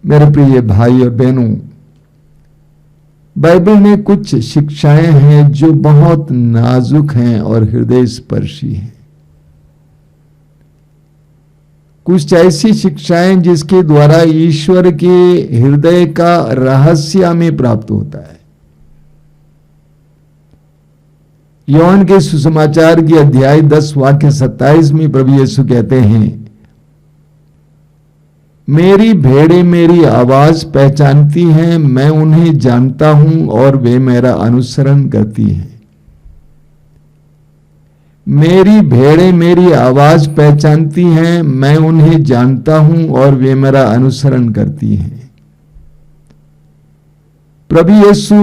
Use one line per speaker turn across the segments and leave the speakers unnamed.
मेरे प्रिय भाई और बहनों, बाइबल में कुछ शिक्षाएं हैं जो बहुत नाजुक हैं और हृदय स्पर्शी हैं। कुछ ऐसी शिक्षाएं जिसके द्वारा ईश्वर के हृदय का रहस्य हमें प्राप्त होता है। योहन के सुसमाचार की अध्याय 10 वाक्य 27 में प्रभु यीशु कहते हैं, मेरी भेड़ें मेरी आवाज पहचानती हैं, मैं उन्हें जानता हूं और वे मेरा अनुसरण करती हैं। मेरी भेड़ें मेरी आवाज पहचानती हैं, मैं उन्हें जानता हूं और वे मेरा अनुसरण करती हैं। प्रभु यीशु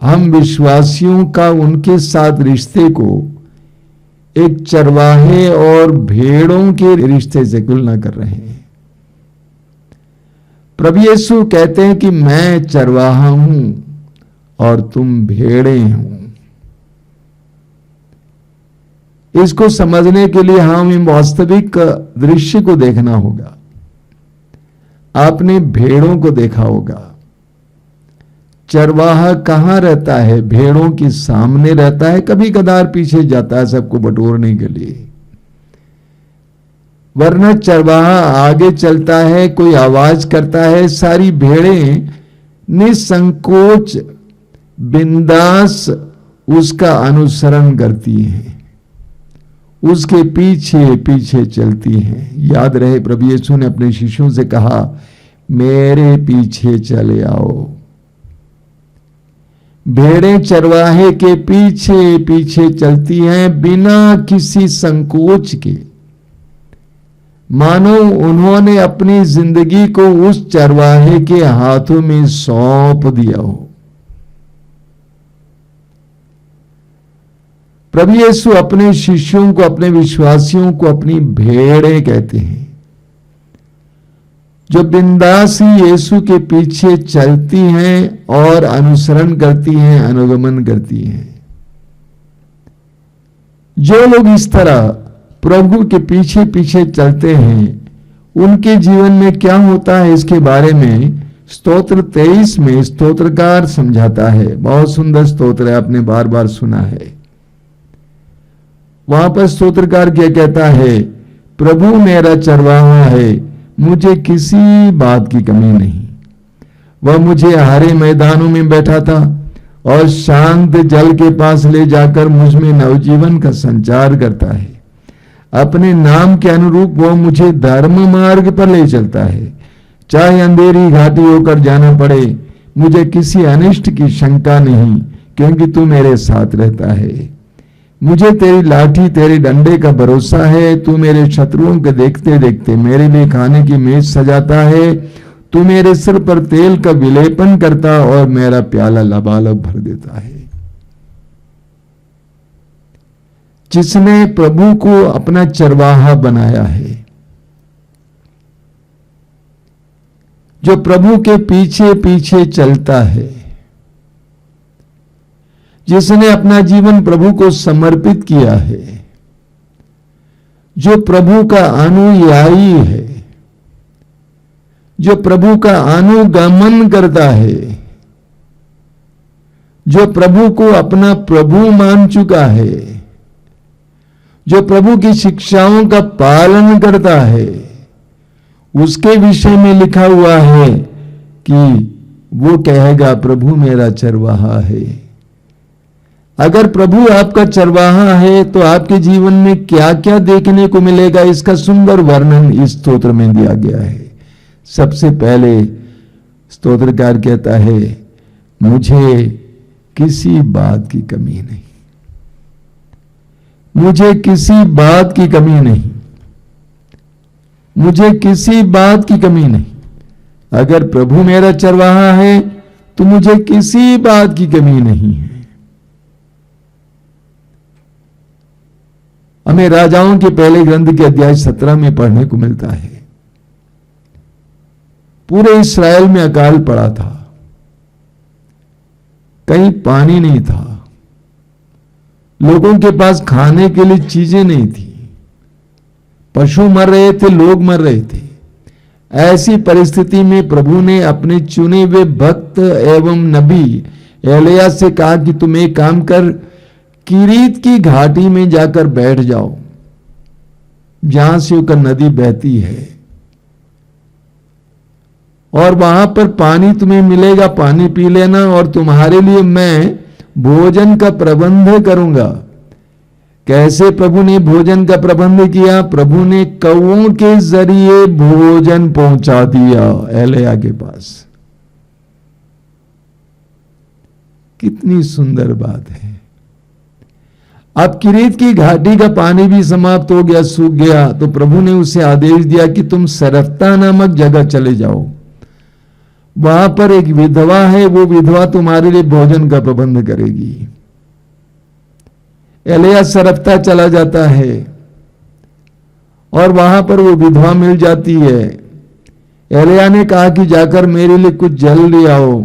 हम विश्वासियों का उनके साथ रिश्ते को एक चरवाहे और भेड़ों के रिश्ते से तुलना कर रहे हैं। प्रभु यीशु कहते हैं कि मैं चरवाहा हूं और तुम भेड़ें हो। इसको समझने के लिए हमें वास्तविक दृश्य को देखना होगा। आपने भेड़ों को देखा होगा। चरवाहा कहां रहता है? भेड़ों के सामने रहता है, कभी कदार पीछे जाता है सबको बटोरने के लिए, वरना चरवाहा आगे चलता है, कोई आवाज करता है, सारी भेड़ें निसंकोच बिंदास उसका अनुसरण करती हैं, उसके पीछे पीछे चलती हैं। याद रहे प्रभु यीशु ने अपने शिष्यों से कहा, मेरे पीछे चले आओ। भेड़ें चरवाहे के पीछे पीछे चलती हैं बिना किसी संकोच के, मानो उन्होंने अपनी जिंदगी को उस चरवाहे के हाथों में सौंप दिया हो। प्रभु यीशु अपने शिष्यों को, अपने विश्वासियों को अपनी भेड़ें कहते हैं, जो बिंदास ही यीशु के पीछे चलती हैं और अनुसरण करती हैं, अनुगमन करती हैं। जो लोग इस तरह प्रभु के पीछे पीछे चलते हैं, उनके जीवन में क्या होता है, इसके बारे में स्तोत्र 23 में स्तोत्रकार समझाता है। बहुत सुंदर स्तोत्र है, आपने बार बार सुना है। वहां पर स्तोत्रकार क्या कहता है, प्रभु मेरा चरवाहा है, मुझे किसी बात की कमी नहीं। वह मुझे हरे मैदानों में बैठाता और शांत जल के पास ले जाकर मुझ में नवजीवन का संचार करता है। अपने नाम के अनुरूप वह मुझे धर्म मार्ग पर ले चलता है। चाहे अंधेरी घाटी होकर जाना पड़े, मुझे किसी अनिष्ट की शंका नहीं, क्योंकि तू मेरे साथ रहता है। मुझे तेरी लाठी तेरे डंडे का भरोसा है। तू मेरे शत्रुओं के देखते देखते मेरे लिए खाने की मेज सजाता है। तू मेरे सिर पर तेल का विलेपन करता और मेरा प्याला लबालब भर देता है। जिसने प्रभु को अपना चरवाहा बनाया है, जो प्रभु के पीछे पीछे चलता है, जिसने अपना जीवन प्रभु को समर्पित किया है, जो प्रभु का अनुयायी है, जो प्रभु का अनुगमन करता है, जो प्रभु को अपना प्रभु मान चुका है, जो प्रभु की शिक्षाओं का पालन करता है, उसके विषय में लिखा हुआ है कि वो कहेगा, प्रभु मेरा चरवाहा है। अगर प्रभु आपका चरवाहा है तो आपके जीवन में क्या क्या देखने को मिलेगा, इसका सुंदर वर्णन इस स्तोत्र में दिया गया है। सबसे पहले स्तोत्रकार कहता है, मुझे किसी बात की कमी नहीं, मुझे किसी बात की कमी नहीं, मुझे किसी बात की कमी नहीं। अगर प्रभु मेरा चरवाहा है तो मुझे किसी बात की कमी नहीं है। हमें राजाओं के पहले ग्रंथ के अध्याय 17 में पढ़ने को मिलता है, पूरे इस्राएल में अकाल पड़ा था, कहीं पानी नहीं था, लोगों के पास खाने के लिए चीजें नहीं थी, पशु मर रहे थे, लोग मर रहे थे। ऐसी परिस्थिति में प्रभु ने अपने चुने हुए भक्त एवं नबी एलिया से कहा कि तुम एक काम कर, किरीत की घाटी में जाकर बैठ जाओ जहां से होकर नदी बहती है, और वहां पर पानी तुम्हें मिलेगा, पानी पी लेना, और तुम्हारे लिए मैं भोजन का प्रबंध करूंगा। कैसे प्रभु ने भोजन का प्रबंध किया? प्रभु ने कौओं के जरिए भोजन पहुंचा दिया एलिया के पास। कितनी सुंदर बात है। अब किरीत की घाटी का पानी भी समाप्त हो गया, सूख गया, तो प्रभु ने उसे आदेश दिया कि तुम सरप्ता नामक जगह चले जाओ, वहां पर एक विधवा है, वो विधवा तुम्हारे लिए भोजन का प्रबंध करेगी। एलिया सरप्ता चला जाता है और वहां पर वो विधवा मिल जाती है। एलिया ने कहा कि जाकर मेरे लिए कुछ जल ले आओ,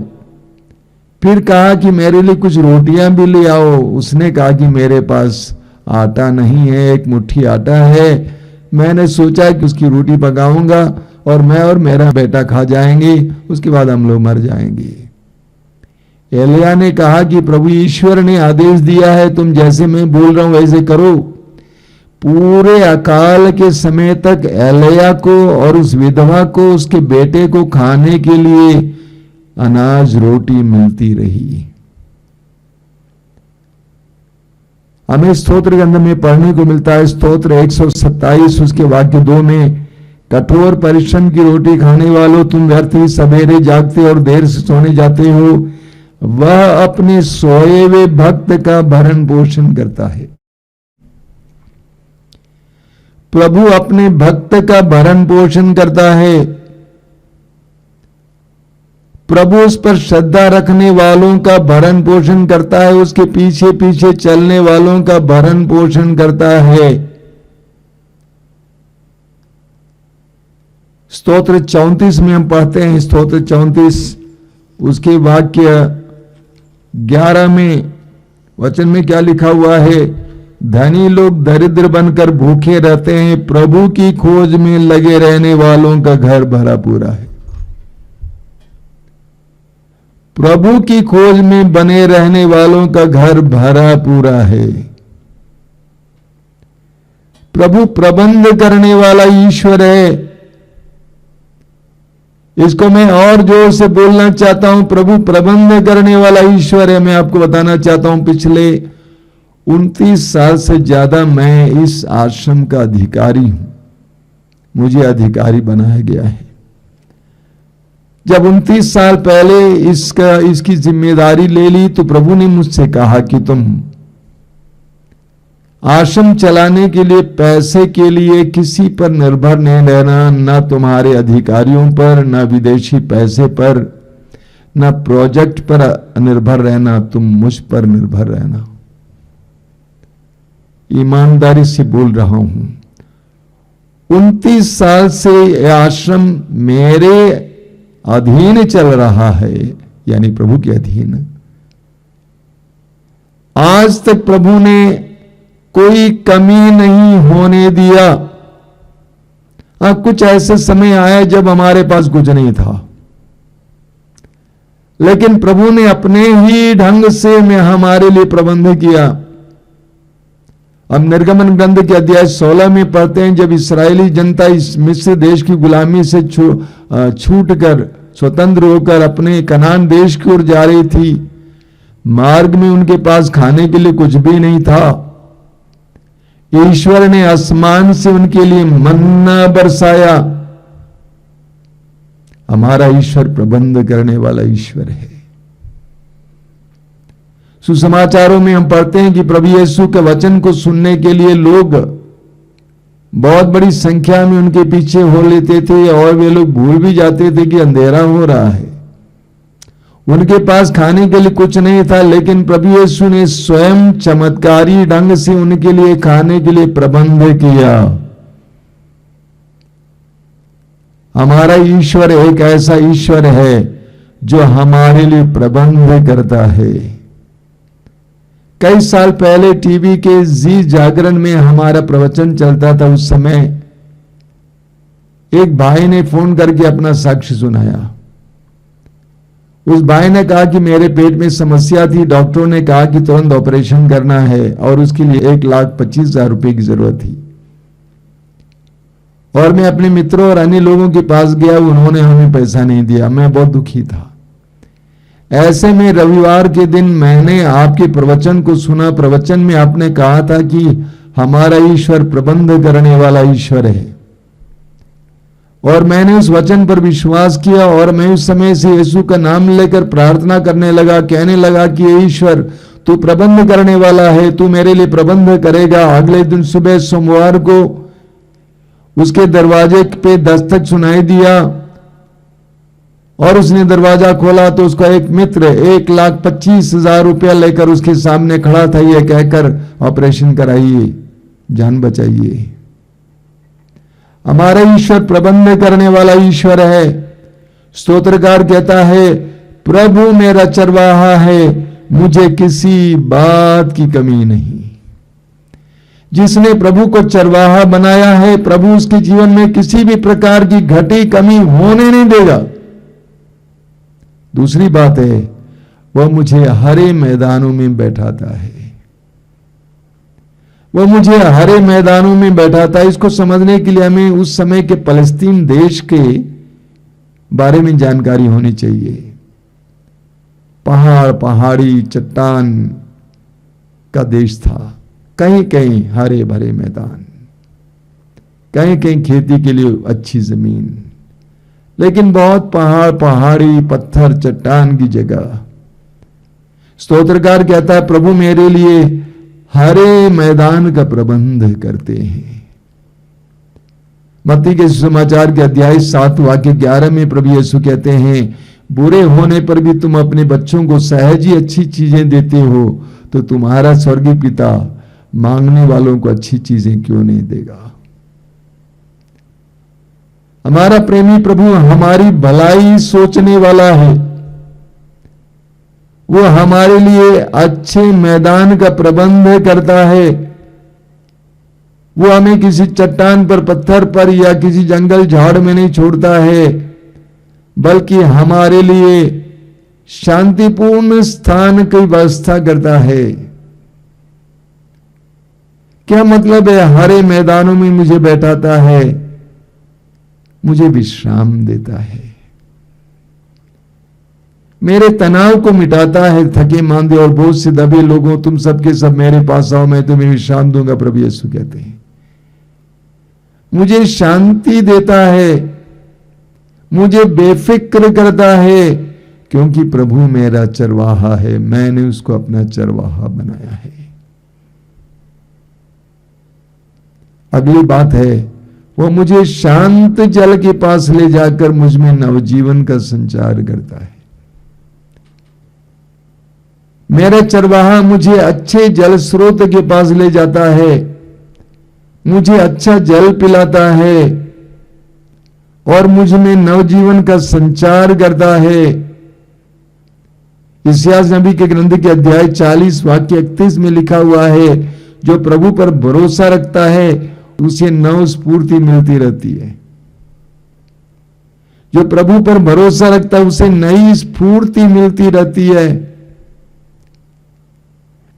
फिर कहा कि मेरे लिए कुछ रोटियां भी ले आओ। उसने कहा कि मेरे पास आटा नहीं है, एक मुट्ठी आटा है, मैंने सोचा कि उसकी रोटी पकाऊंगा और मैं और मेरा बेटा खा जाएंगे, उसके बाद हम लोग मर जाएंगे। एलिया ने कहा कि प्रभु ईश्वर ने आदेश दिया है, तुम जैसे मैं बोल रहा हूं वैसे करो। पूरे अकाल के समय तक एलिया को और उस विधवा को, उसके बेटे को खाने के लिए अनाज रोटी मिलती रही। हमें स्तोत्र ग्रंथ में पढ़ने को मिलता है, स्तोत्र 127 उसके वाक्य 2 में, कठोर परिश्रम की रोटी खाने वालों, तुम व्यर्थ ही सवेरे जागते और देर से सोने जाते हो, वह अपने सोए हुए भक्त का भरण पोषण करता है। प्रभु अपने भक्त का भरण पोषण करता है। प्रभु उस पर श्रद्धा रखने वालों का भरण पोषण करता है, उसके पीछे पीछे चलने वालों का भरण पोषण करता है। स्तोत्र 34 में हम पढ़ते हैं, स्तोत्र 34 उसके वाक्य 11 में वचन में क्या लिखा हुआ है? धनी लोग दरिद्र बनकर भूखे रहते हैं, प्रभु की खोज में लगे रहने वालों का घर भरा पूरा है। प्रभु की खोज में बने रहने वालों का घर भरा पूरा है। प्रभु प्रबंध करने वाला ईश्वर है। इसको मैं और जोर से बोलना चाहता हूं, प्रभु प्रबंध करने वाला ईश्वर है। मैं आपको बताना चाहता हूं, पिछले 29 साल से ज्यादा मैं इस आश्रम का अधिकारी हूं, मुझे अधिकारी बनाया गया है। जब 29 साल पहले इसकी जिम्मेदारी ले ली तो प्रभु ने मुझसे कहा कि तुम आश्रम चलाने के लिए पैसे के लिए किसी पर निर्भर नहीं रहना, ना तुम्हारे अधिकारियों पर, ना विदेशी पैसे पर, ना प्रोजेक्ट पर निर्भर रहना, तुम मुझ पर निर्भर रहना। ईमानदारी से बोल रहा हूं, 29 साल से यह आश्रम मेरे अधीन चल रहा है, यानी प्रभु के अधीन। आज तक प्रभु ने कोई कमी नहीं होने दिया। कुछ ऐसे समय आए जब हमारे पास कुछ नहीं था, लेकिन प्रभु ने अपने ही ढंग से हमारे लिए प्रबंध किया। हम निर्गमन ग्रंथ के अध्याय 16 में पढ़ते हैं, जब इस्राएली जनता इस मिस्र देश की गुलामी से छूटकर स्वतंत्र होकर अपने कनान देश की ओर जा रही थी, मार्ग में उनके पास खाने के लिए कुछ भी नहीं था। ईश्वर ने आसमान से उनके लिए मन्ना बरसाया। हमारा ईश्वर प्रबंध करने वाला ईश्वर है। सुसमाचारों में हम पढ़ते हैं कि प्रभु यीशु के वचन को सुनने के लिए लोग बहुत बड़ी संख्या में उनके पीछे हो लेते थे, और वे लोग भूल भी जाते थे कि अंधेरा हो रहा है। उनके पास खाने के लिए कुछ नहीं था, लेकिन प्रभु यीशु ने स्वयं चमत्कारी ढंग से उनके लिए खाने के लिए प्रबंध किया। हमारा ईश्वर एक ऐसा ईश्वर है जो हमारे लिए प्रबंध करता है। कई साल पहले टीवी के जी जागरण में हमारा प्रवचन चलता था। उस समय एक भाई ने फोन करके अपना साक्ष्य सुनाया। उस भाई ने कहा कि मेरे पेट में समस्या थी, डॉक्टरों ने कहा कि तुरंत ऑपरेशन करना है और उसके लिए 1,25,000 रुपए की जरूरत थी। और मैं अपने मित्रों और अन्य लोगों के पास गया, उन्होंने हमें पैसा नहीं दिया। मैं बहुत दुखी था। ऐसे में रविवार के दिन मैंने आपके प्रवचन को सुना। प्रवचन में आपने कहा था कि हमारा ईश्वर प्रबंध करने वाला ईश्वर है, और मैंने उस वचन पर विश्वास किया और मैं उस समय से यीशु का नाम लेकर प्रार्थना करने लगा, कहने लगा कि ईश्वर तू प्रबंध करने वाला है, तू मेरे लिए प्रबंध करेगा। अगले दिन सुबह सोमवार को उसके दरवाजे पे दस्तक सुनाई दिया और उसने दरवाजा खोला तो उसका एक मित्र 1,25,000 रुपया लेकर उसके सामने खड़ा था, यह कहकर ऑपरेशन कराइए, जान बचाइए। हमारा ईश्वर प्रबंध करने वाला ईश्वर है। स्तोत्रकार कहता है, प्रभु मेरा चरवाहा है, मुझे किसी बात की कमी नहीं। जिसने प्रभु को चरवाहा बनाया है, प्रभु उसके जीवन में किसी भी प्रकार की घटी कमी होने नहीं देगा। दूसरी बात है, वह मुझे हरे मैदानों में बैठाता है। वह मुझे हरे मैदानों में बैठाता है। इसको समझने के लिए हमें उस समय के फलस्तीन देश के बारे में जानकारी होनी चाहिए। पहाड़, पहाड़ी, चट्टान का देश था। कहीं कहीं हरे भरे मैदान, कहीं कहीं खेती के लिए अच्छी जमीन, लेकिन बहुत पहाड़, पहाड़ी, पत्थर, चट्टान की जगह। स्तोत्रकार कहता है, प्रभु मेरे लिए हरे मैदान का प्रबंध करते हैं। मत्ती के सुसमाचार के अध्याय 7 वाक्य 11 में प्रभु यीशु कहते हैं, बुरे होने पर भी तुम अपने बच्चों को सहज ही अच्छी चीजें देते हो, तो तुम्हारा स्वर्गीय पिता मांगने वालों को अच्छी चीजें क्यों नहीं देगा। हमारा प्रेमी प्रभु हमारी भलाई सोचने वाला है। वो हमारे लिए अच्छे मैदान का प्रबंध करता है। वो हमें किसी चट्टान पर, पत्थर पर या किसी जंगल झाड़ में नहीं छोड़ता है, बल्कि हमारे लिए शांतिपूर्ण स्थान की व्यवस्था करता है। क्या मतलब है? हरे मैदानों में मुझे बैठाता है, मुझे विश्राम देता है, मेरे तनाव को मिटाता है। थके मांदे और बोझ से दबे लोगों, तुम सबके सब मेरे पास आओ, मैं तुम्हें विश्राम दूंगा, प्रभु यीशु कहते हैं। मुझे शांति देता है, मुझे बेफिक्र करता है, क्योंकि प्रभु मेरा चरवाहा है, मैंने उसको अपना चरवाहा बनाया है। अगली बात है, वो मुझे शांत जल के पास ले जाकर मुझ में नवजीवन का संचार करता है। मेरा चरवाहा मुझे अच्छे जल स्रोत के पास ले जाता है, मुझे अच्छा जल पिलाता है और मुझ में नवजीवन का संचार करता है। इस्यास नबी के ग्रंथ के अध्याय 40 वाक्य 31 में लिखा हुआ है, जो प्रभु पर भरोसा रखता है उसे नव स्फूर्ति मिलती रहती है। जो प्रभु पर भरोसा रखता है उसे नई स्फूर्ति मिलती रहती है।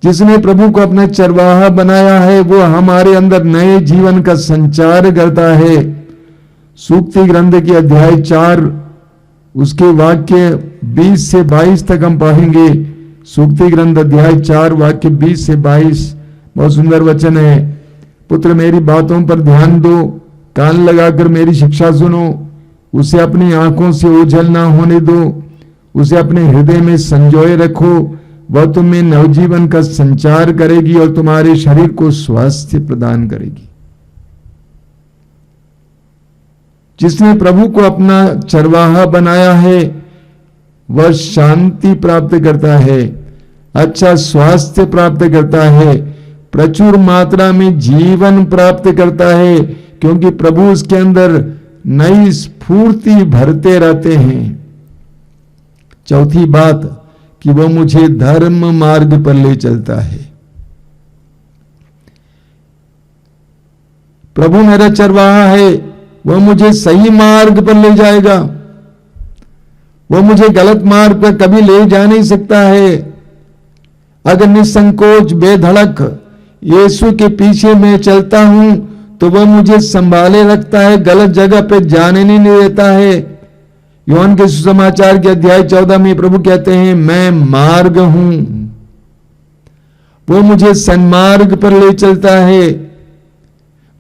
जिसने प्रभु को अपना चरवाहा बनाया है, वो हमारे अंदर नए जीवन का संचार करता है। सूक्ति ग्रंथ के अध्याय 4 उसके वाक्य 20 से 22 तक हम पढ़ेंगे। सूक्ति ग्रंथ अध्याय 4 वाक्य 20 से 22 बहुत सुंदर वचन है। पुत्र मेरी बातों पर ध्यान दो, कान लगाकर मेरी शिक्षा सुनो, उसे अपनी आंखों से ओझल ना होने दो, उसे अपने हृदय में संजोए रखो। वह तुम्हें नवजीवन का संचार करेगी और तुम्हारे शरीर को स्वास्थ्य प्रदान करेगी। जिसने प्रभु को अपना चरवाहा बनाया है, वह शांति प्राप्त करता है, अच्छा स्वास्थ्य प्राप्त करता है, प्रचुर मात्रा में जीवन प्राप्त करता है, क्योंकि प्रभु उसके अंदर नई स्फूर्ति भरते रहते हैं। चौथी बात कि वह मुझे धर्म मार्ग पर ले चलता है। प्रभु मेरा चरवाहा है, वह मुझे सही मार्ग पर ले जाएगा। वह मुझे गलत मार्ग पर कभी ले जा नहीं सकता है। अगर निसंकोच बेधड़क यीशु के पीछे मैं चलता हूं तो वह मुझे संभाले रखता है, गलत जगह पे जाने नहीं देता है। यूहन्ना के सुसमाचार के अध्याय 14 में प्रभु कहते हैं, मैं मार्ग हूं। वो मुझे सन्मार्ग पर ले चलता है,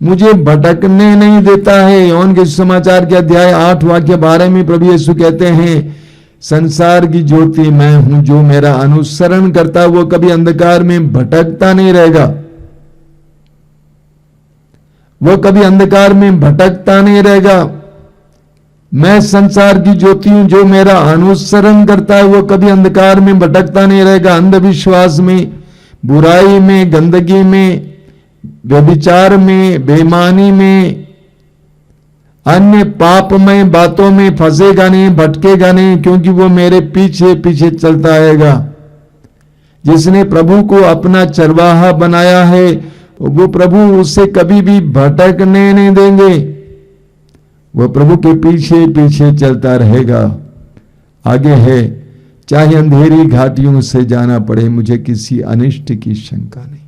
मुझे भटकने नहीं देता है। यूहन्ना के सुसमाचार के अध्याय 8 वाक्य 12 में प्रभु यीशु कहते हैं, संसार की ज्योति मैं हूं, जो मेरा अनुसरण करता वो कभी अंधकार में भटकता नहीं रहेगा। वो कभी अंधकार में भटकता नहीं रहेगा। मैं संसार की ज्योति हूं, जो मेरा अनुसरण करता है वो कभी अंधकार में भटकता नहीं रहेगा। अंधविश्वास में, बुराई में, गंदगी में, व्यभिचार में, बेईमानी में, अन्य पापमय बातों में फंसेगा नहीं, भटकेगा नहीं, क्योंकि वो मेरे पीछे पीछे चलता आएगा। जिसने प्रभु को अपना चरवाहा बनाया है वो प्रभु उससे कभी भी भटकने नहीं देंगे। वह प्रभु के पीछे पीछे चलता रहेगा। आगे है, चाहे अंधेरी घाटियों से जाना पड़े, मुझे किसी अनिष्ट की शंका नहीं।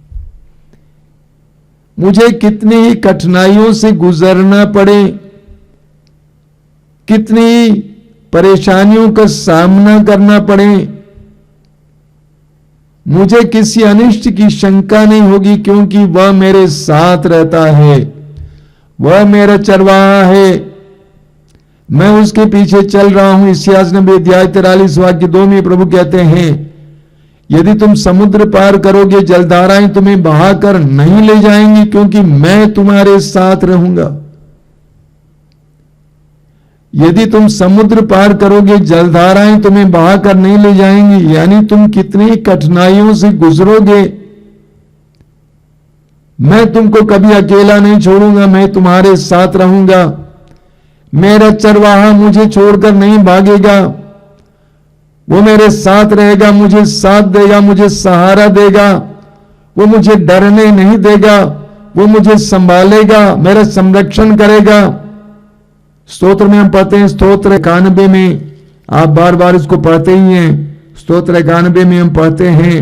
मुझे कितनी ही कठिनाइयों से गुजरना पड़े, कितनी परेशानियों का सामना करना पड़े, मुझे किसी अनिष्ट की शंका नहीं होगी, क्योंकि वह मेरे साथ रहता है। वह मेरा चरवाहा है, मैं उसके पीछे चल रहा हूं। इस्यास नबी अध्याय 43 वाक्य 2 में प्रभु कहते हैं, यदि तुम समुद्र पार करोगे, जलधाराएं तुम्हें बहाकर नहीं ले जाएंगी, क्योंकि मैं तुम्हारे साथ रहूंगा। यदि तुम समुद्र पार करोगे, जलधाराएं तुम्हें बहाकर नहीं ले जाएंगी। यानी तुम कितनी कठिनाइयों से गुजरोगे, मैं तुमको कभी अकेला नहीं छोड़ूंगा, मैं तुम्हारे साथ रहूंगा। मेरा चरवाहा मुझे छोड़कर नहीं भागेगा, वो मेरे साथ रहेगा, मुझे साथ देगा, मुझे सहारा देगा। वो मुझे डरने नहीं देगा, वो मुझे संभालेगा, मेरा संरक्षण करेगा। स्तोत्र में हम पढ़ते हैं, स्तोत्र 91 में, आप बार बार इसको पढ़ते ही हैं। स्तोत्र 91 में हम पढ़ते हैं,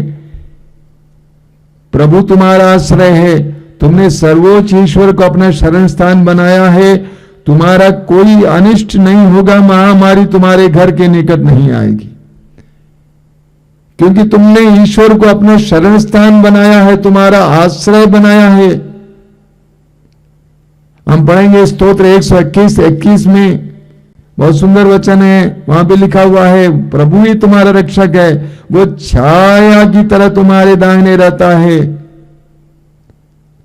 प्रभु तुम्हारा आश्रय है, तुमने सर्वोच्च ईश्वर को अपना शरण स्थान बनाया है। तुम्हारा कोई अनिष्ट नहीं होगा, महामारी तुम्हारे घर के निकट नहीं आएगी, क्योंकि तुमने ईश्वर को अपना शरण स्थान बनाया है, तुम्हारा आश्रय बनाया है। हम पढ़ेंगे स्तोत्र 121 में, बहुत सुंदर वचन है। वहां पे लिखा हुआ है, प्रभु ही तुम्हारा रक्षक है, वो छाया की तरह तुम्हारे दाहिने रहता है,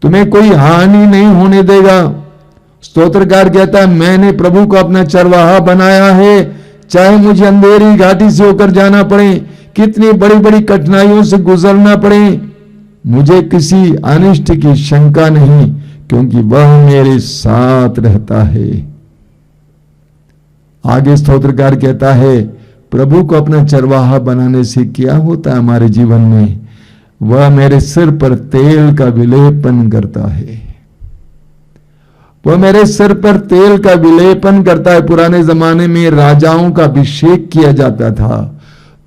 तुम्हें कोई हानि नहीं होने देगा। स्तोत्रकार कहता है, मैंने प्रभु को अपना चरवाहा बनाया है, चाहे मुझे अंधेरी घाटी से होकर जाना पड़े, कितनी बड़ी बड़ी कठिनाइयों से गुजरना पड़े, मुझे किसी अनिष्ट की शंका नहीं, क्योंकि वह मेरे साथ रहता है। आगे स्तोत्रकार कहता है, प्रभु को अपना चरवाहा बनाने से क्या होता है हमारे जीवन में? वह मेरे सिर पर तेल का विलेपन करता है। वह मेरे सिर पर तेल का विलेपन करता है। पुराने जमाने में राजाओं का अभिषेक किया जाता था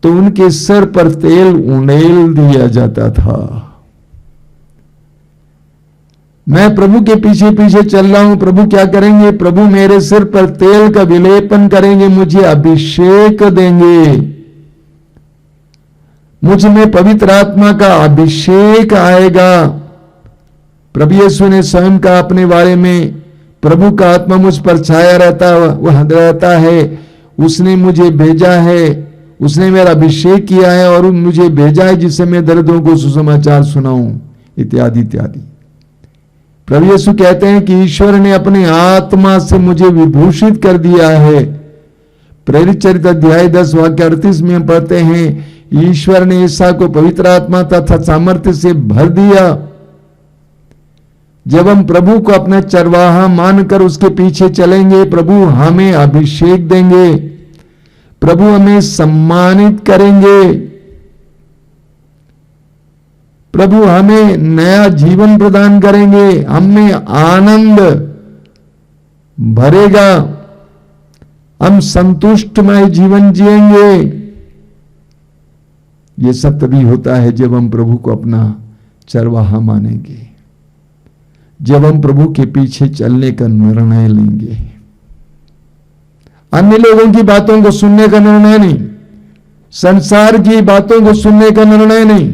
तो उनके सिर पर तेल उंडेल दिया जाता था। मैं प्रभु के पीछे पीछे चल रहा हूं, प्रभु क्या करेंगे? प्रभु मेरे सिर पर तेल का विलेपन करेंगे, मुझे अभिषेक देंगे, मुझ में पवित्र आत्मा का अभिषेक आएगा। प्रभु यीशु ने स्वयं कहा अपने बारे में, प्रभु का आत्मा मुझ पर छाया रहता है, उसने मुझे भेजा है, उसने मेरा अभिषेक किया है और मुझे भेजा है जिससे मैं दर्दों को सुसमाचार सुनाऊं, इत्यादि इत्यादि। प्रभु यीशु कहते हैं कि ईश्वर ने अपने आत्मा से मुझे विभूषित कर दिया है। प्रेरित चरित्र अध्याय 10 वाक्य 38 में हम पढ़ते हैं, ईश्वर ने ईसा को पवित्र आत्मा तथा सामर्थ्य से भर दिया। जब हम प्रभु को अपना चरवाहा मानकर उसके पीछे चलेंगे, प्रभु हमें अभिषेक देंगे, प्रभु हमें सम्मानित करेंगे, प्रभु हमें नया जीवन प्रदान करेंगे, हमें आनंद भरेगा, हम संतुष्टमय जीवन जिएंगे। ये सब तभी होता है जब हम प्रभु को अपना चरवाहा मानेंगे, जब हम प्रभु के पीछे चलने का निर्णय लेंगे। अन्य लोगों की बातों को सुनने का निर्णय नहीं, संसार की बातों को सुनने का निर्णय नहीं,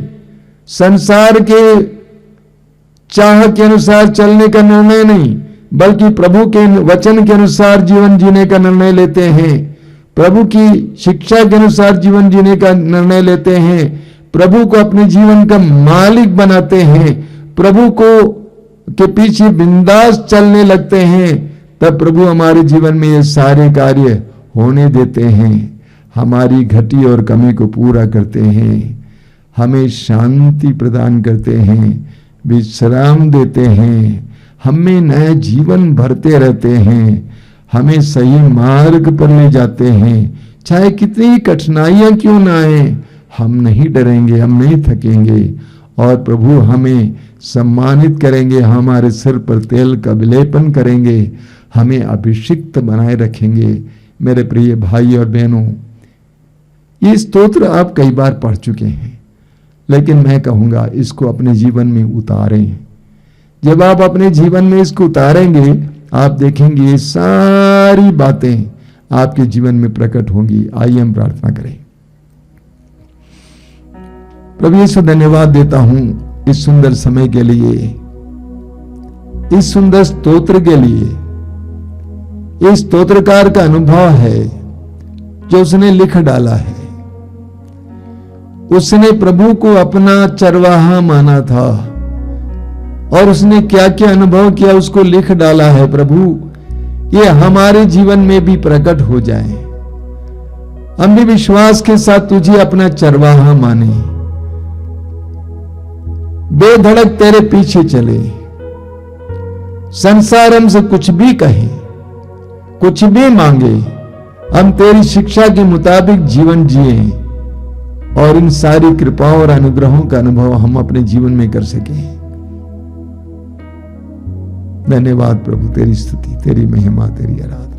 संसार के चाह के अनुसार चलने का निर्णय नहीं, बल्कि प्रभु के वचन के अनुसार जीवन जीने का निर्णय लेते हैं, प्रभु की शिक्षा के अनुसार जीवन जीने का निर्णय लेते हैं, प्रभु को अपने जीवन का मालिक बनाते हैं, प्रभु को के पीछे बिंदास चलने लगते हैं, तब प्रभु हमारे जीवन में ये सारे कार्य होने देते हैं, हमारी घटी और कमी को पूरा करते हैं, हमें शांति प्रदान करते हैं, विश्राम देते हैं, हमें नया जीवन भरते रहते हैं, हमें सही मार्ग पर ले जाते हैं। चाहे कितनी कठिनाइयां क्यों ना आए, हम नहीं डरेंगे, हम नहीं थकेंगे, और प्रभु हमें सम्मानित करेंगे, हमारे सिर पर तेल का विलेपन करेंगे, हमें अभिषिक्त बनाए रखेंगे। मेरे प्रिय भाई और बहनों, ये स्तोत्र आप कई बार पढ़ चुके हैं, लेकिन मैं कहूंगा इसको अपने जीवन में उतारें। जब आप अपने जीवन में इसको उतारेंगे, आप देखेंगे ये सारी बातें आपके जीवन में प्रकट होंगी। आइए हम प्रार्थना करें। प्रभु यीशु, धन्यवाद देता हूं इस सुंदर समय के लिए, इस सुंदर स्तोत्र के लिए। इस स्तोत्रकार का अनुभव है जो उसने लिख डाला है। उसने प्रभु को अपना चरवाहा माना था और उसने क्या क्या अनुभव किया उसको लिख डाला है। प्रभु, ये हमारे जीवन में भी प्रकट हो जाए, हम भी विश्वास के साथ तुझे अपना चरवाहा माने, बेधड़क तेरे पीछे चले। संसार हमसे कुछ भी कहे, कुछ भी मांगे, हम तेरी शिक्षा के मुताबिक जीवन जिए और इन सारी कृपाओं और अनुग्रहों का अनुभव हम अपने जीवन में कर सकें। धन्यवाद प्रभु, तेरी स्तुति, तेरी महिमा, तेरी आराधना।